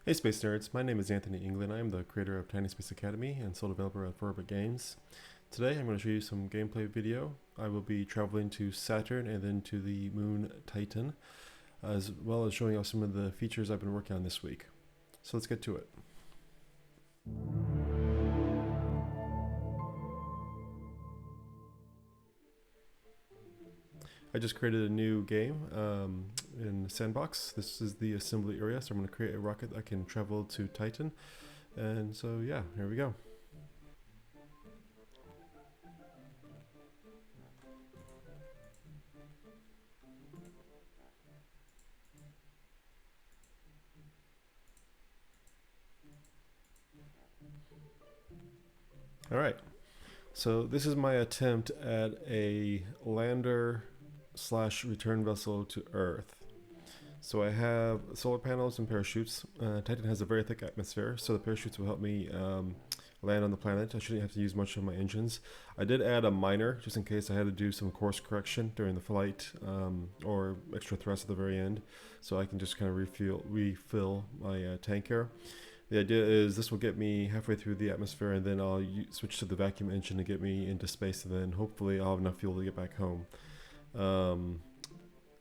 Hey Space Nerds, my name is Anthony England. I am the creator of Tiny Space Academy and sole developer of Forbit Games. Today I'm going to show you some gameplay video. I will be traveling to Saturn and then to the moon Titan, as well as showing off some of the features I've been working on this week. So let's get to it. I just created a new game in Sandbox. This is the assembly area, so I'm going to create a rocket that can travel to Titan. And so yeah, here we go. Alright, so this is my attempt at a lander slash return vessel to Earth. So I have solar panels and parachutes. Titan has a very thick atmosphere, so the parachutes will help me land on the planet. I shouldn't have to use much of my engines. I did add a miner just in case I had to do some course correction during the flight or extra thrust at the very end, so I can just kind of refill my tank here. The idea is this will get me halfway through the atmosphere, and then I'll switch to the vacuum engine to get me into space, and then hopefully I'll have enough fuel to get back home.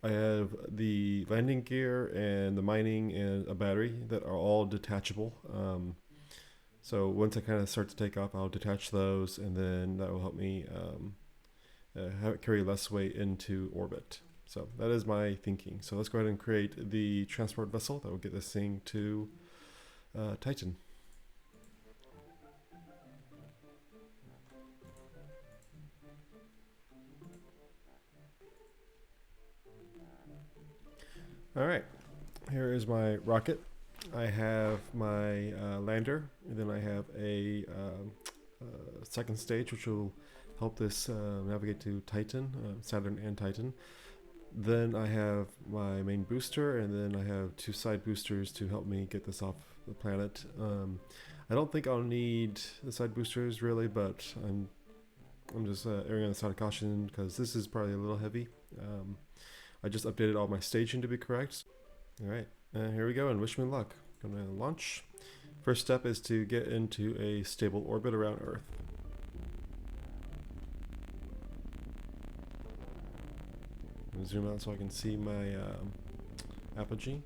I have the landing gear and the mining and a battery that are all detachable. So once I kind of start to take off, I'll detach those, and then that will help me carry less weight into orbit. So that is my thinking. So let's go ahead and create the transport vessel that will get this thing to Titan. All right, here is my rocket. I have my lander, and then I have a second stage, which will help this navigate to Titan, Saturn and Titan. Then I have my main booster, and then I have two side boosters to help me get this off the planet. I don't think I'll need the side boosters really, but I'm just erring on the side of caution because this is probably a little heavy. I just updated all my staging to be correct. Alright, here we go, and wish me luck. I'm going to launch. First step is to get into a stable orbit around Earth. I'm going to zoom out so I can see my apogee.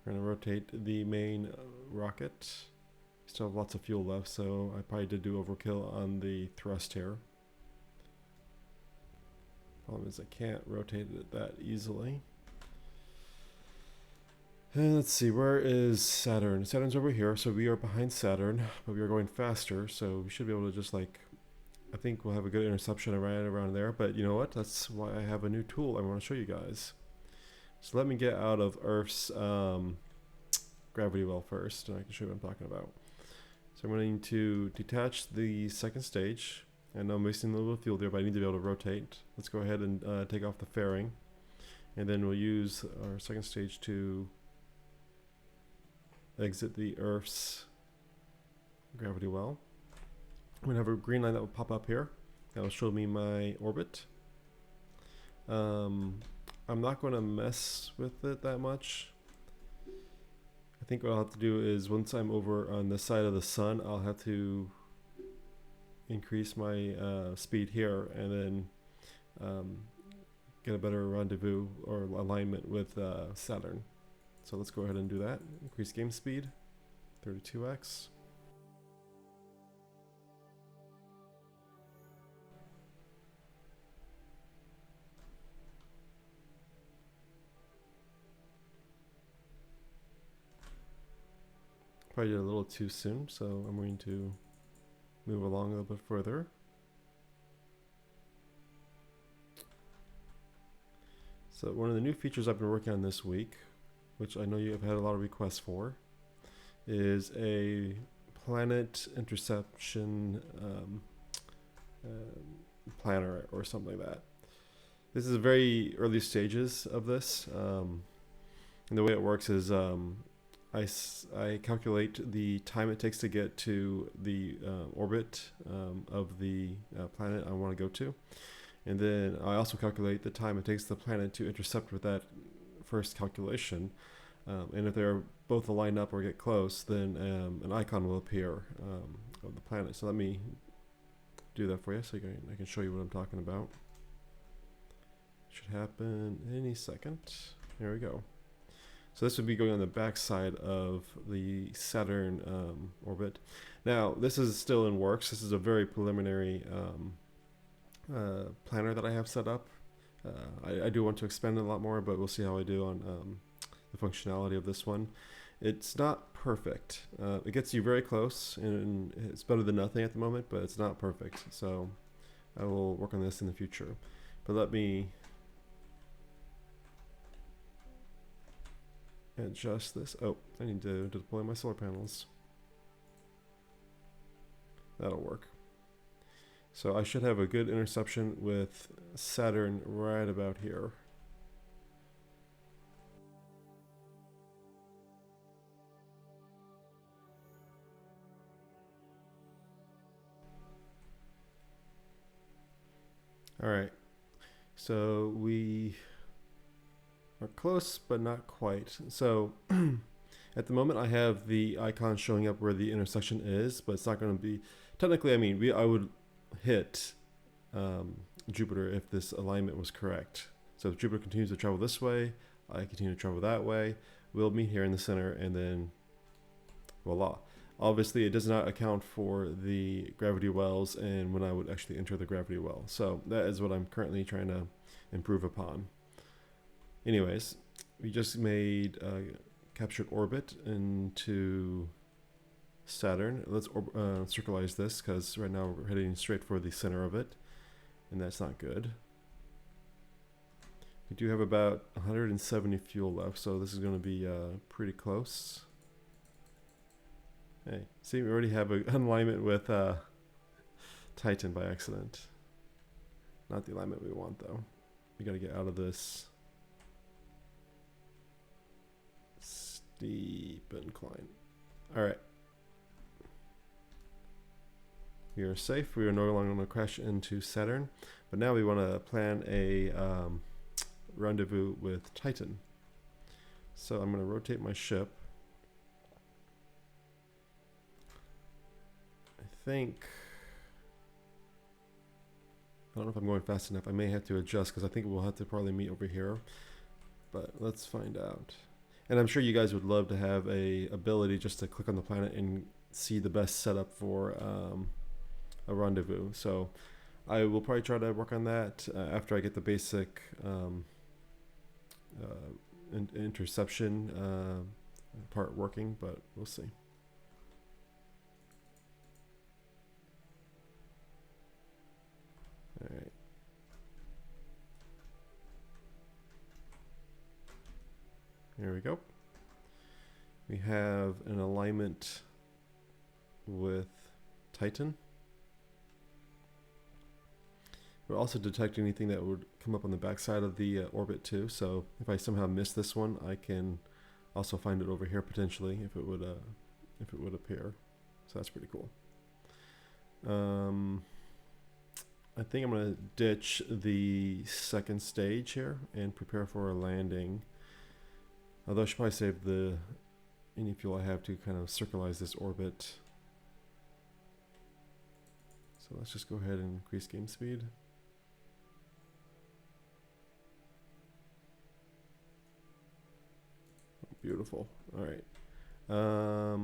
We're going to rotate the main rocket. Still have lots of fuel left, so I probably did do overkill on the thrust here. Problem is I can't rotate it that easily. And let's see, where is Saturn? Saturn's over here, so we are behind Saturn, but we are going faster, so we should be able to just I think we'll have a good interception right around there, but you know what? That's why I have a new tool I want to show you guys. So let me get out of Earth's gravity well first, and I can show you what I'm talking about. So I'm going to detach the second stage. I know I'm wasting a little bit of fuel there, but I need to be able to rotate. Let's go ahead and take off the fairing. And then we'll use our second stage to exit the Earth's gravity well. I'm going to have a green line that will pop up here. That will show me my orbit. I'm not going to mess with it that much. I think what I'll have to do is once I'm over on the side of the sun, I'll have to increase my speed here and then get a better rendezvous or alignment with Saturn. So let's go ahead and do that. Increase game speed, 32x. Probably did a little too soon, so I'm going to move along a little bit further. So one of the new features I've been working on this week, which I know you have had a lot of requests for, is a planet interception planner or something like that. This is very early stages of this. And the way it works is I calculate the time it takes to get to the orbit of the planet I want to go to. And then I also calculate the time it takes the planet to intercept with that first calculation. And if they're both line up or get close, then an icon will appear of the planet. So let me do that for you so I can show you what I'm talking about. Should happen any second. There we go. So this would be going on the back side of the Saturn orbit. Now, this is still in works. This is a very preliminary planner that I have set up. I do want to expand it a lot more, but we'll see how I do on the functionality of this one. It's not perfect. It gets you very close, and it's better than nothing at the moment, but it's not perfect. So I will work on this in the future. But let me adjust this. Oh, I need to deploy my solar panels. That'll work. So I should have a good interception with Saturn right about here. All right, so we are close, but not quite. So at the moment I have the icon showing up where the intersection is, but it's not going to be, technically, I mean, I would hit Jupiter if this alignment was correct. So if Jupiter continues to travel this way, I continue to travel that way, we'll meet here in the center, and then voila. Obviously, it does not account for the gravity wells and when I would actually enter the gravity well. So that is what I'm currently trying to improve upon. Anyways, we just made captured orbit into Saturn. Let's circularize this, because right now we're heading straight for the center of it, and that's not good. We do have about 170 fuel left, so this is going to be pretty close. Hey, see, we already have an alignment with Titan by accident. Not the alignment we want, though. We got to get out of this steep incline. All right. We are safe. We are no longer going to crash into Saturn, but now we want to plan a rendezvous with Titan. So I'm going to rotate my ship. I don't know if I'm going fast enough. I may have to adjust, because I think we'll have to probably meet over here, but let's find out. And I'm sure you guys would love to have a ability just to click on the planet and see the best setup for a rendezvous. So I will probably try to work on that after I get the basic interception part working, but we'll see. All right. Here we go. We have an alignment with Titan. We're also detecting anything that would come up on the backside of the orbit too. So if I somehow miss this one, I can also find it over here potentially if it would appear. So that's pretty cool. I think I'm going to ditch the second stage here and prepare for a landing. Although I should probably save any fuel I have to kind of circularize this orbit. So let's just go ahead and increase game speed. Beautiful. All right. A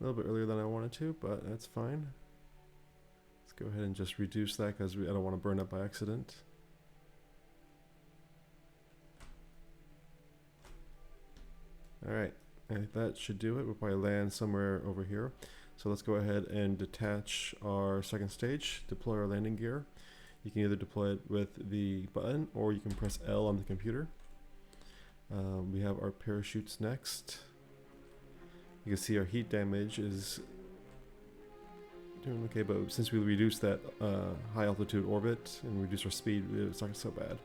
little bit earlier than I wanted to, but that's fine. Go ahead and just reduce that, because I don't want to burn up by accident. Alright, that should do it. We'll probably land somewhere over here. So let's go ahead and detach our second stage, deploy our landing gear. You can either deploy it with the button, or you can press L on the computer. We have our parachutes next. You can see our heat damage is doing okay, but since we reduced that high altitude orbit and reduced our speed, it's not so bad.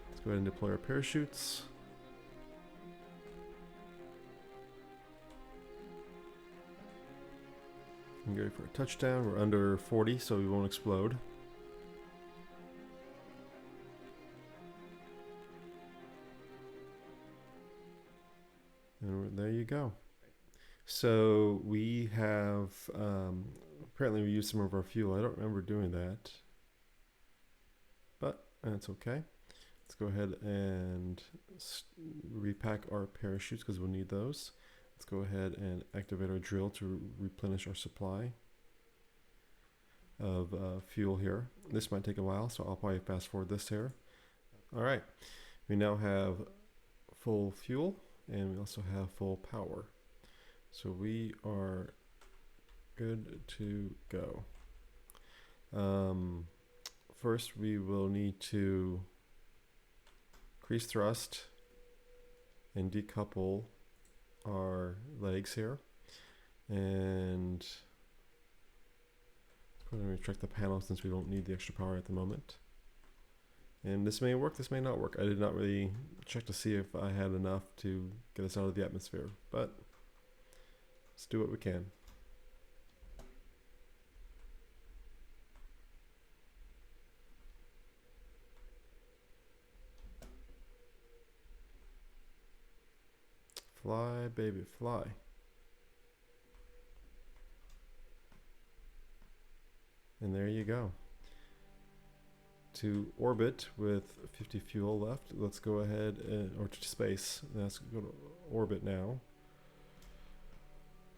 Let's go ahead and deploy our parachutes. And go for a touchdown. We're under 40, so we won't explode. there you go. So we have, apparently we used some of our fuel. I don't remember doing that, but that's okay. Let's go ahead and repack our parachutes because we'll need those. Let's go ahead and activate our drill to replenish our supply of fuel here. This might take a while, so I'll probably fast forward this here. All right, we now have full fuel and we also have full power. So we are good to go. First, we will need to increase thrust and decouple our legs here. And I'm going to retract the panel since we don't need the extra power at the moment. And this may work, this may not work. I did not really check to see if I had enough to get us out of the atmosphere, but let's do what we can. Fly, baby, fly. And there you go. To orbit with 50 fuel left, let's go ahead or to space. Let's go to orbit now.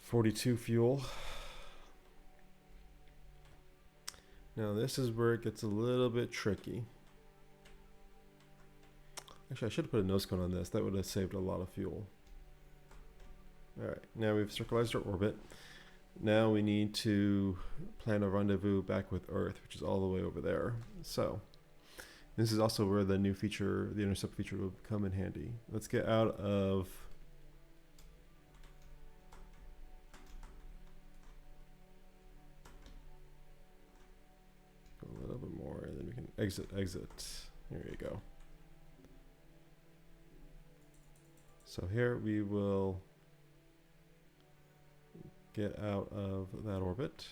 42 fuel. Now this is where it gets a little bit tricky. Actually, I should have put a nose cone on this. That would have saved a lot of fuel. Alright, now we've circularized our orbit. Now we need to plan a rendezvous back with Earth, which is all the way over there. So, this is also where the new feature, the intercept feature, will come in handy. Let's get out of go a little bit more, and then we can exit. Here you go. So here we will get out of that orbit.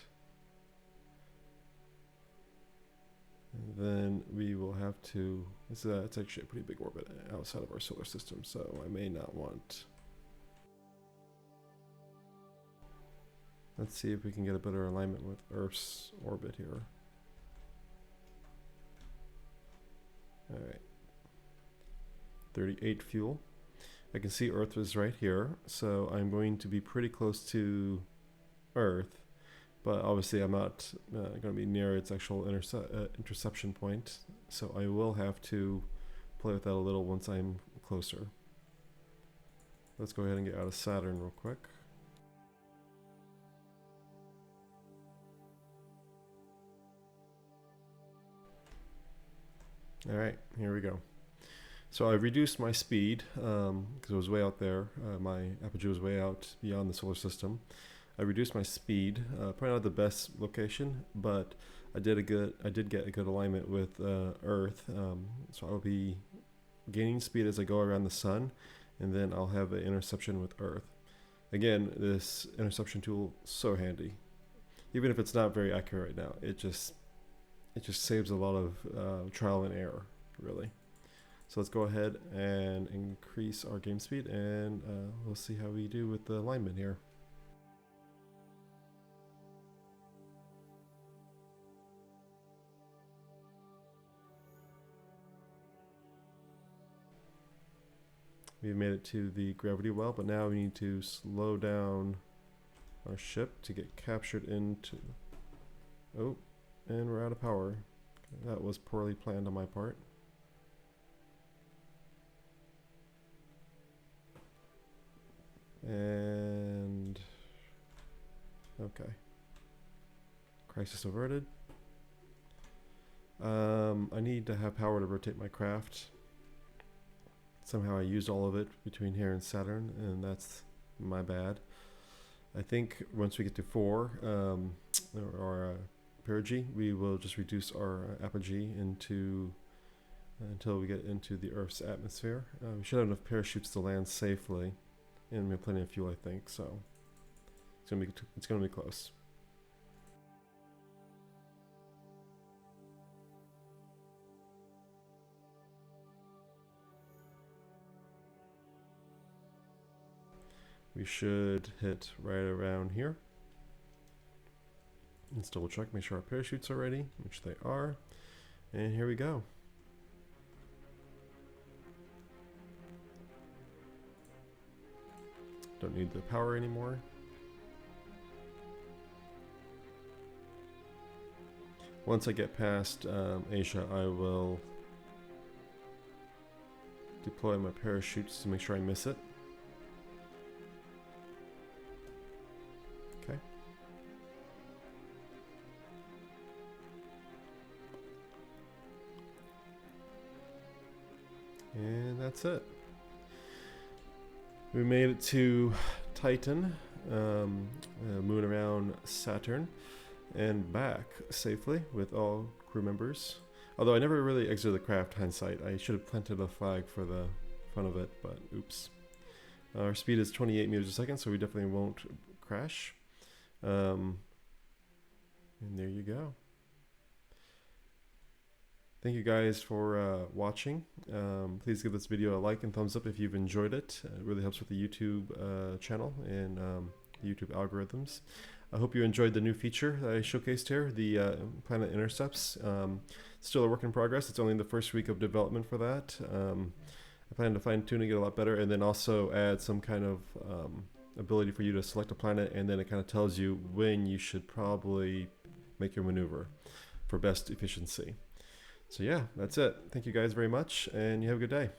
And then we will have to, it's actually a pretty big orbit outside of our solar system, so I may not want. Let's see if we can get a better alignment with Earth's orbit here. Alright. 38 fuel. I can see Earth is right here, so I'm going to be pretty close to Earth, but obviously I'm not going to be near its actual interception point, so I will have to play with that a little once I'm closer. Let's go ahead and get out of Saturn real quick. Alright, here we go. So I reduced my speed because it was way out there. My apogee was way out beyond the solar system. I reduced my speed, probably not the best location, but I did get a good alignment with Earth. So I'll be gaining speed as I go around the sun, and then I'll have an interception with Earth. Again, this interception tool so handy. Even if it's not very accurate right now, it just saves a lot of trial and error, really. So let's go ahead and increase our game speed, and we'll see how we do with the alignment here. We've made it to the gravity well, but now we need to slow down our ship to get captured into... Oh, and we're out of power. Okay, that was poorly planned on my part. And... okay. Crisis averted. I need to have power to rotate my craft. Somehow I used all of it between here and Saturn, and that's my bad. I think once we get to 4, or perigee, we will just reduce our apogee into until we get into the Earth's atmosphere. We should have enough parachutes to land safely, and we have plenty of fuel, I think. So it's gonna be close. we should hit right around here. Let's double check, make sure our parachutes are ready, which they are. And here we go. Don't need the power anymore. Once I get past Asia, I will deploy my parachutes to make sure I miss it. Okay. And that's it. We made it to Titan, moon around Saturn, and back safely with all crew members. Although I never really exited the craft, hindsight. I should have planted a flag for the front of it, but oops. Our speed is 28 meters a second, so we definitely won't crash. And there you go. Thank you guys for watching. Please give this video a like and thumbs up if you've enjoyed it. It really helps with the YouTube channel and the YouTube algorithms. I hope you enjoyed the new feature that I showcased here, the Planet Intercepts. Still a work in progress. It's only the first week of development for that. I plan to fine-tune it, get a lot better, and then also add some kind of ability for you to select a planet, and then it kind of tells you when you should probably make your maneuver for best efficiency. So yeah, that's it. Thank you guys very much, and you have a good day.